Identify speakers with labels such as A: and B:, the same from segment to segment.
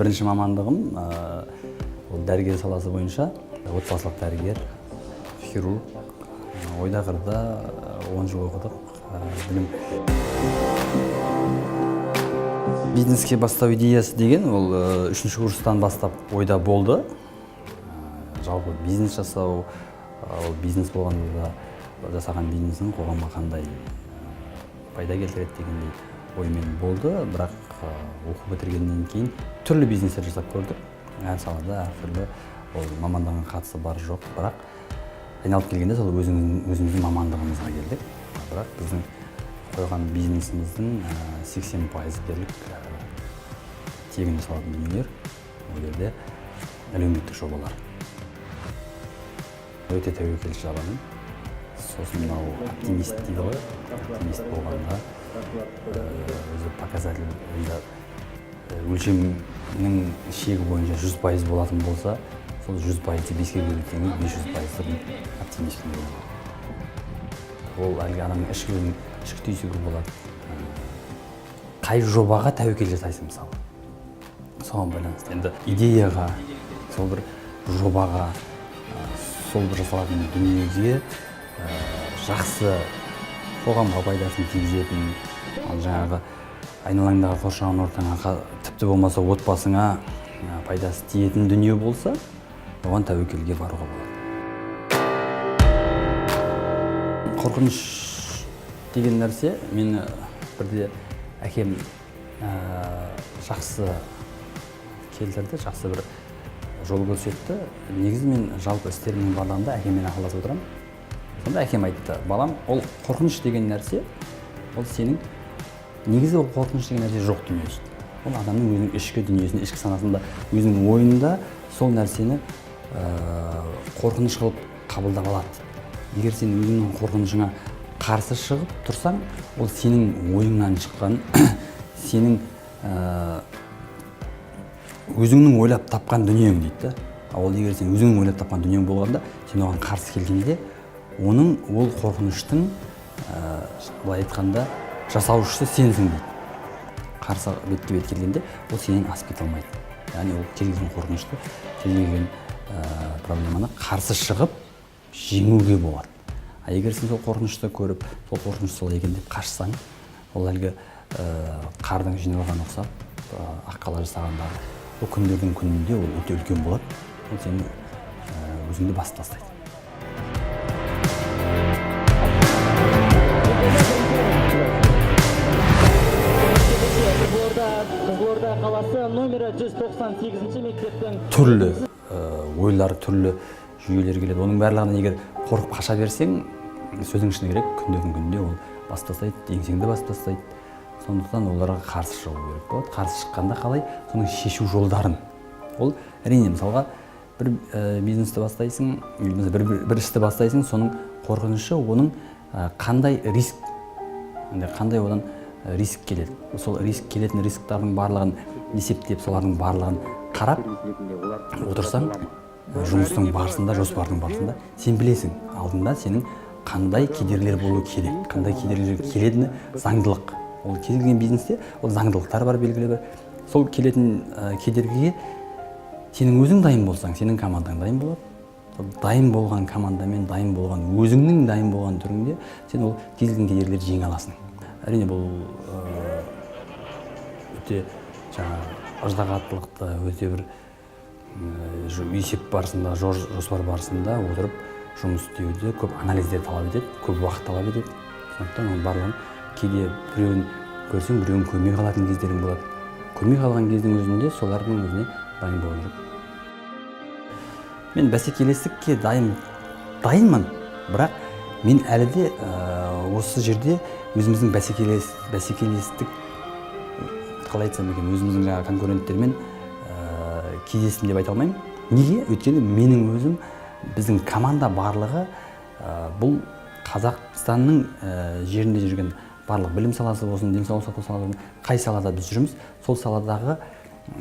A: бірінші мамандығым ол дәрігер саласы бойынша отбасылық дәрігер, хирург. Ойдағырда 10 жыл оқыдық. Білім. Бизнеске бастау идеясы деген ол 3-ші курстан бастап ойда болды. Жалпы бизнес жасау, бизнес болғанда жасаған бизнесін қоғамға қандай пайда келтіреді дегендей оймен болды. Бірақ оқу бітіргеннен кейін түрлі бизнестер жасап көрдік. Әр салада әртүрлі мамандығына қатысы бар жоқ, бірақ айналып келгенде сол өзіміздің мамандығымызға келдік. Бірақ біздің қойған бизнесіміздің 80% дерлік тегін жасалатын дүниелер, ол жерде әлеуметтік жобалар. Өте тәуекелші адамым. Сосын мынау оптимист дейді ғой. Оптимист болғанда өзі показатель өлшемнің шегі бойынша 100% болатын болса, сол 100%-ті 5-ке бөлгенде 500% оптимист болады. Ол әлгі адамның ішкі түйсігі болады. Қай жобаға тәуекел жасайсың мысалы. Соған байланысты. Енді идеяға, сол бір жобаға, сол бір жасалатын дүниеге жақсы қоғамға пайдасын тигізетін, жаңағы айналаңдағы қоршаған ортаңа, тіпті болмаса отбасыңа пайдасы тиетін дүние болса, оған тәуекелге баруға болады. Қорқыныш деген нәрсе, мені бірде әкем жақсы келтірді, жақсы бір жол көрсетті. Негізі мен жалпы істерімнің барлығында әкеммен ақылдасып отырамын. Сонда әкем айтты: балам, ол қорқыныш деген нәрсе, ол сенің негізі ол қорқыныш деген нәрсе жоқ дүниесі. Ол адамның өзінің ішкі дүниесінде, ішкі санасында, өзінің ойында сол нәрсені қорқыныш қылып қабылдап алады. Егер сен өзіңнің қорқынышыңа қарсы шығып тұрсаң, ол сенің ойыңнан шыққан, сенің өзіңнің ойлап тапқан дүниең дейді. Ол егер сен өзіңнің ойлап тапқан дүниең болғанда, сен оған қарсы келгенде, ол қорқыныштың былай айтқанда жасаушысы сенсің дейді. Қарсы бетке-бет келгенде, ол сенен асып кете алмайды. Яғни ол келген қорқынышты, келген проблеманы қарсы шығып жеңуге болады. Егер сен сол қорқынышты көріп, сол қорқыныш сол екен деп қашсаң, ол әлгі қардың жиналған ұқсап, аққала жасағандағы ол күндердің күнінде ол өте үлкен болады. Ол сені өзіңді басып тастайды.
B: Қызылорда қаласы номері 198-ші мектептің
A: Түрлі ойлар, түрлі жүйелер келеді. Оның барлығынан егер қорқып қаша берсең, сөздің ішіне керек, күндердің күнінде ол басып тастайды, еңсеңді басып тастайды. Сондықтан оларға қарсы шығу керек болады. Қарсы шыққанда қалай соның шешу жолдарын. Ол әрине, мысалға бір бизнесті бастайсың, бір істі бастайсың, соның қорқынышы, оның қандай риск, қандай одан риск келеді. Сол риск келетін рисктардың барлығын есептеп, солардың барлығын қарап отырсаң, жұмыстың барысында, жоспардың барысында сен білесің, алдында сенің қандай кедергілер болуы керек, қандай кедергілер келетіні заңдылық. Ол келген бизнесте ол заңдылықтар бар, белгілі бір. Сол келетін кедергіге сенің өзің дайын болсаң, сенің командаң дайын болады. Дайын болған командамен, дайын болған өзіңнің дайын болған түріңде сен ол келген кедергілерді жеңе аласың. Әрине, бұл өте ыждағаттылықты, өте бір есеп барысында, жоспар барысында отырып жұмыс істеуде көп анализдер талап етеді, көп уақыт талап етеді. Сондықтан оның барлығын кейде біреуін көрсең, біреуін көрмей қалатын кездерің болады. Көрмей қалған кездің өзінде солардың өзіне дайын болу керек. Мен бәсекелестікке дайынмын, бірақ мен әлі де осы жерде өзіміздің бәсекелестік қалай айтсам екен, өзіміздің конкуренттермен кездестім деп айта алмаймын. Неге? Өйткені менің өзім, біздің команда барлығы бұл Қазақстанның жерінде жүрген барлық білім саласы болсын, денсаулық сақтау саласы болсын, қай салада біз жүрміз, сол саладағы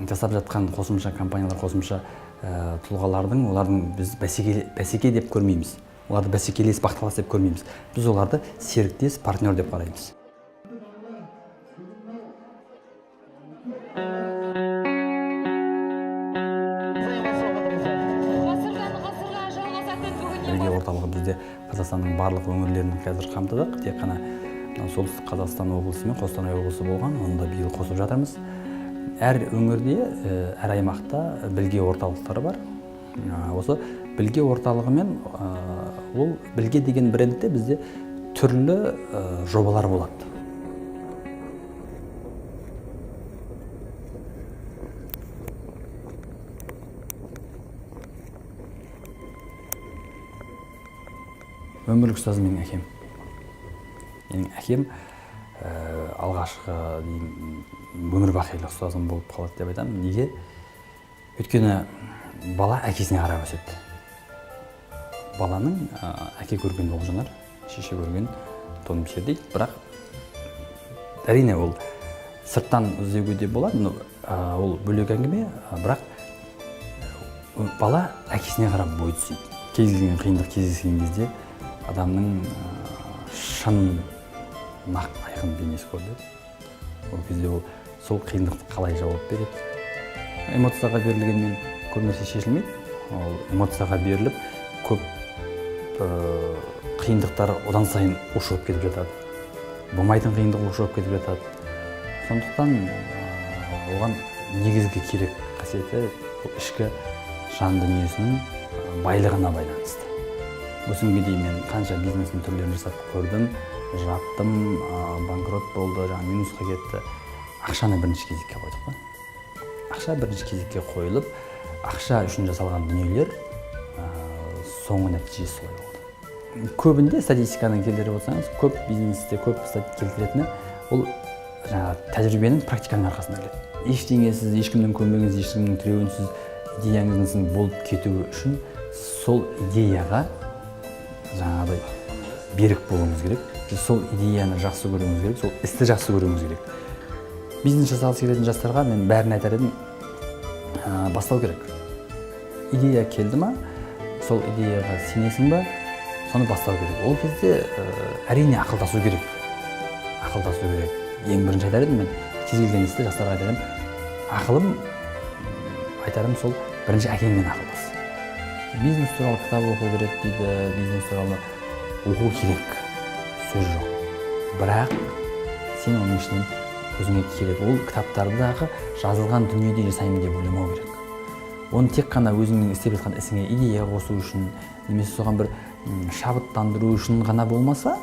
A: жасап жатқан қосымша компаниялар, қосымша тұлғалардың, олардың біз бәсеке деп көрмейміз. Оларды бәсекелес, бақталас деп көрмейміз. Біз оларды серіктес, партнер деп қараймыз. Қазақстанның барлық өңірлерін қазір қамтыдық. Тек қана солтүстік Қазақстан облысы мен Қостанай облысы болған, оны да биыл қосып жатырмыз. Әр өңірде, әр аймақта білге орталықтары бар. Осы білге орталығымен ол білге деген брендте бізде түрлі жобалар болады. Өмірлік ұстазым менің әкем. Менің әкем алғашқы өмір бақилық ұстазым болып қалады деп айтамын. Неге? Өйткені бала әкесіне қарап өседі. Баланың әке көрген ол жанар, шеше көрген тон пішер дейді. Бірақ әрине ол сырттан іздеуге де болады, ол бөлек әңгіме, бірақ бала әкесіне қарап бой түзейді. Кез келген қиындық кездескен кезде адамның шын нақ айқын бейнесі көрінеді. Ол кезде ол сол қиындықты қалай жауап береді. Эмоцияға берілгенмен көп нәрсе шешілмейді. Ол эмоцияға беріліп, көп қиындықтар одан сайын ушығып кетіп жатады. Болмайтын қиындық ушығып кетіп жатады. Сондықтан оған негізгі керек қасиеті ішкі жан дүниесінің байлығына байланысты. Осы күнге дейін мен қанша бизнестің түрлерін жасап көрдім, жаптым, банкрот болды, минусқа кетті. Ақшаны бірінші кезекке қойдық. Ақша бірінші кезекке қойылып, ақша үшін жасалған дүниелер соңғы нәтижесі солай болды. Көбінде статистиканы келтіріп отырсаңыз, көп бизнесте көп келтіретіні ол тәжірибенің практиканың арқасында келеді. Ештеңесіз, ешкімнің көмегінсіз, ешкімнің тіреуінсіз идеяңыздың болып кетуі үшін сол идеяға жаңағыдай берік болуыңыз керек. Сол идеяны жақсы көруіңіз керек, сол істі жақсы көруіңіз керек. Бизнес жасағысы келетін жастарға мен бәрін айтар едім, бастау керек. Идея келді ма, сол идеяға сенесің ба, соны бастау керек. Ол кезде әрине ақылдасу керек. Ақылдасу керек. Ең бірінші айтар едім, мен кез келген істі жастарға айтар едім. Ақылым айтарым сол бірінші әкеңмен ақылдас. Бизнес туралы кітап оқу керек дейді, бизнес туралы оқу керек, сөз жоқ. Бірақ сен оның ішінен өзіңе керек. Ол кітаптардағы жазылған дүниеде жасаймын деп ойламау керек. Оны тек қана өзіңнің істеп жатқан ісіңе идея қосу үшін, немесе соған бір шабыттандыру үшін ғана болмаса,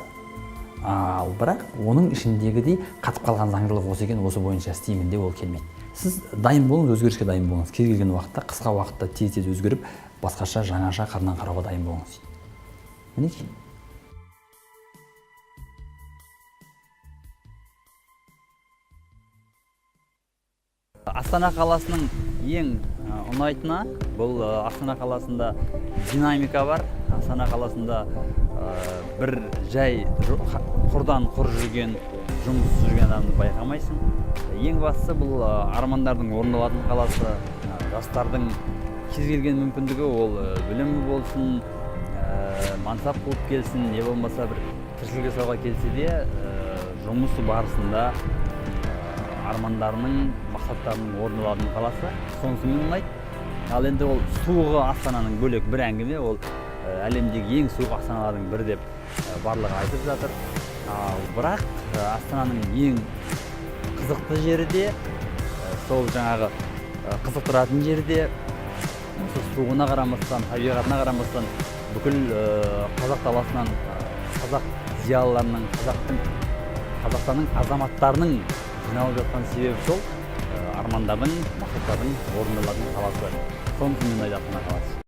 A: ал бірақ оның ішіндегідей қатып қалған заңдылық осы екен, осы бойынша істеймін деп ол келмейді. Сіз дайын болыңыз, өзгеріске дайын болыңыз. Кез келген уақытта, қысқа уақытта тез-тез өзгеріп, басқаша, жаңаша қырынан қарауға дайын болыңыз. Мінекей. Астана қаласының ең ұнайтыны бұл Астана қаласында динамика бар. Астана қаласында бір жай құрдан құр жүрген, жұмыс жүрген адамды байқамайсың. Ең бастысы бұл армандардың орындалатын қаласы. Жастардың кез келген мүмкіндігі ол білімі болсын, мансап болып келсін, не болмаса бір тіршілік жасауға келсе де жұмысы барысында армандарының, мақсаттарының орындалатын қаласы. Сонысы мен ұнайды. Ал енді ол суығы Астананың бөлек бір әңгіме, ол әлемдегі ең суық Астаналардың бірі деп барлығы айтып жатыр. Бірақ Астананың ең қызықты жері де, сол жаңағы қызықтыратын жері де, суығына қарамастан, табиғатына қарамастан, бүкіл қазақ даласынан қазақ зиялыларының, Қазақстанның азаматтарының жиналып жатқан себебі сол армандардың, мақсаттардың орындалатын қаласы. Соны мен ұнайды Астана қаласы.